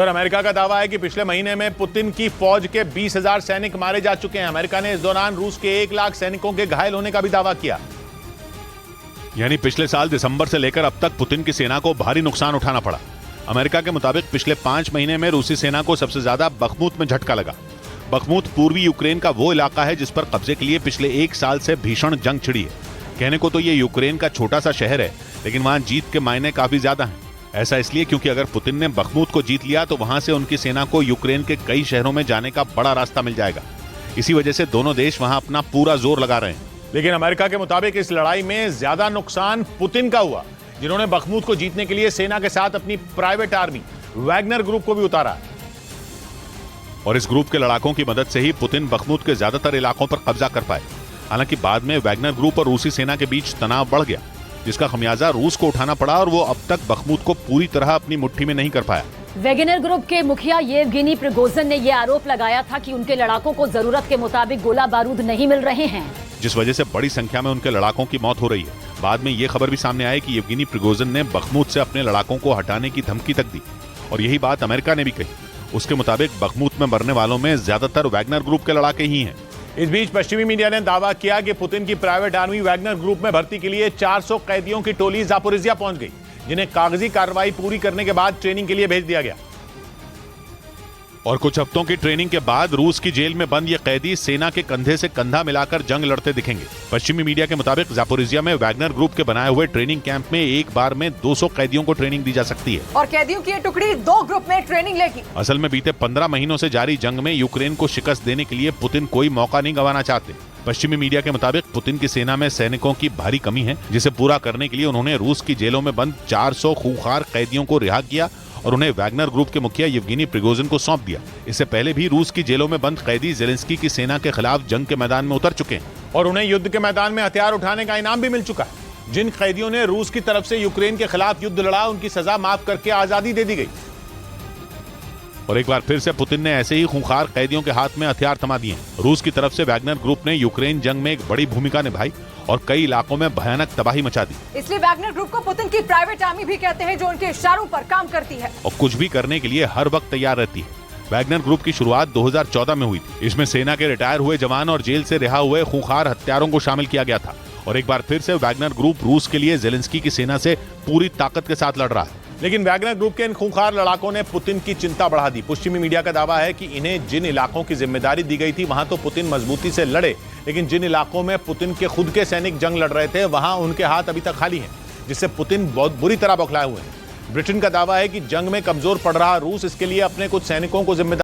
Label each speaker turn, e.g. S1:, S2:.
S1: और अमेरिका का दावा है कि पिछले महीने में पुतिन की फौज के 20,000 सैनिक मारे जा चुके हैं। अमेरिका ने इस दौरान रूस के 1 लाख सैनिकों के घायल होने का भी दावा किया।
S2: यानी पिछले साल दिसंबर से लेकर अब तक पुतिन की सेना को भारी नुकसान उठाना पड़ा। अमेरिका के मुताबिक पिछले 5 महीने में रूसी सेना को सबसे ज्यादा बखमुत में झटका लगा। बखमुत पूर्वी यूक्रेन का वो इलाका है जिस पर कब्जे के लिए पिछले 1 साल से भीषण जंग छिड़ी है। कहने को तो ये यूक्रेन का छोटा सा शहर है, लेकिन वहां जीत के मायने काफी ज्यादा हैं। ऐसा इसलिए क्योंकि अगर पुतिन ने बखमुत को जीत लिया तो वहां से उनकी सेना को यूक्रेन के कई शहरों में जाने का बड़ा रास्ता मिल जाएगा। इसी वजह से दोनों देश वहां अपना पूरा जोर लगा रहे हैं।
S1: लेकिन अमेरिका के मुताबिक इस लड़ाई में ज्यादा नुकसान पुतिन का हुआ, जिन्होंने बखमुत को जीतने के लिए सेना के साथ अपनी प्राइवेट आर्मी वैगनर ग्रुप को भी उतारा।
S2: और इस ग्रुप के लड़ाकों की मदद से ही पुतिन बखमुत के ज्यादातर इलाकों पर कब्जा कर पाए। हालांकि बाद में वैगनर ग्रुप और रूसी सेना के बीच तनाव बढ़ गया, जिसका खमियाजा रूस को उठाना पड़ा और वो अब तक बखमुत को पूरी तरह अपनी मुट्ठी में नहीं कर पाया।
S3: वैगनर ग्रुप के मुखिया येवगेनी प्रिगोजिन ने यह आरोप लगाया था कि उनके लड़ाकों को जरूरत के मुताबिक गोला बारूद नहीं मिल रहे हैं,
S2: जिस वजह से बड़ी संख्या में उनके लड़ाकों की मौत हो रही है। बाद में ये खबर भी सामने आई कि येवगेनी प्रिगोजिन ने बखमुत से अपने लड़ाकों को हटाने की धमकी तक दी, और यही बात अमेरिका ने भी कही। उसके मुताबिक बखमुत में मरने वालों में ज्यादातर वैगनर ग्रुप के लड़ाके ही हैं।
S1: इस बीच पश्चिमी मीडिया ने दावा किया कि पुतिन की प्राइवेट आर्मी वैगनर ग्रुप में भर्ती के लिए 400 कैदियों की टोली जापोरिजिया पहुंच गई, जिन्हें कागजी कार्रवाई पूरी करने के बाद ट्रेनिंग के लिए भेज दिया गया।
S2: और कुछ हफ्तों की ट्रेनिंग के बाद रूस की जेल में बंद ये कैदी सेना के कंधे से कंधा मिलाकर जंग लड़ते दिखेंगे। पश्चिमी मीडिया के मुताबिक जापोरिजिया में वैगनर ग्रुप के बनाए हुए ट्रेनिंग कैंप में एक बार में 200 कैदियों को ट्रेनिंग दी जा सकती है।
S4: और कैदियों की ये टुकड़ी 2 ग्रुप में ट्रेनिंग लेगी।
S2: असल में बीते 15 महीनों से जारी जंग में यूक्रेन को शिकस्त देने के लिए पुतिन कोई मौका नहीं गंवाना चाहते। पश्चिमी मीडिया के मुताबिक पुतिन की सेना में सैनिकों की भारी कमी है, जिसे पूरा करने के लिए उन्होंने रूस की जेलों में बंद 400 खूंखार कैदियों को रिहा किया और उन्हें वैगनर ग्रुप के मुखिया येवगेनी प्रिगोजिन को सौंप दिया। इससे पहले भी रूस की जेलों में बंद कैदी जेलेंस्की की सेना के खिलाफ जंग के मैदान में उतर चुके हैं
S1: और उन्हें युद्ध के मैदान में हथियार उठाने का इनाम भी मिल चुका है। जिन कैदियों ने रूस की तरफ से यूक्रेन के खिलाफ युद्ध लड़ा, उनकी सजा माफ करके आजादी दे दी गई।
S2: और एक बार फिर से पुतिन ने ऐसे ही खूंखार कैदियों के हाथ में हथियार थमा दिए। रूस की तरफ से वैगनर ग्रुप ने यूक्रेन जंग में एक बड़ी भूमिका निभाई और कई इलाकों में भयानक तबाही मचा दी।
S4: इसलिए वैगनर ग्रुप को पुतिन की प्राइवेट आर्मी भी कहते हैं, जो उनके इशारों पर काम करती है
S2: और कुछ भी करने के लिए हर वक्त तैयार रहती है। वैगनर ग्रुप की शुरुआत 2014 में हुई थी। इसमें सेना के रिटायर हुए जवान और जेल से रिहा हुए खूंखार हत्यारों को शामिल किया गया था। और एक बार फिर से वैगनर ग्रुप रूस के लिए जेलेंस्की की सेना से पूरी ताकत के साथ लड़ रहा है।
S1: लेकिन वैगनर ग्रुप के इन खूंखार लड़ाकों ने पुतिन की चिंता बढ़ा दी। पश्चिमी मीडिया का दावा है कि इन्हें जिन इलाकों की जिम्मेदारी दी गई थी वहां तो पुतिन मजबूती से लड़े, लेकिन जिन इलाकों में पुतिन के खुद के सैनिक जंग लड़ रहे थे वहां उनके हाथ अभी तक खाली हैं, जिससे पुतिन बहुत बुरी तरह बौखलाए हुए हैं। ब्रिटेन का दावा है कि जंग में कमजोर पड़ रहा रूस इसके लिए अपने कुछ सैनिकों को जिम्मेदारी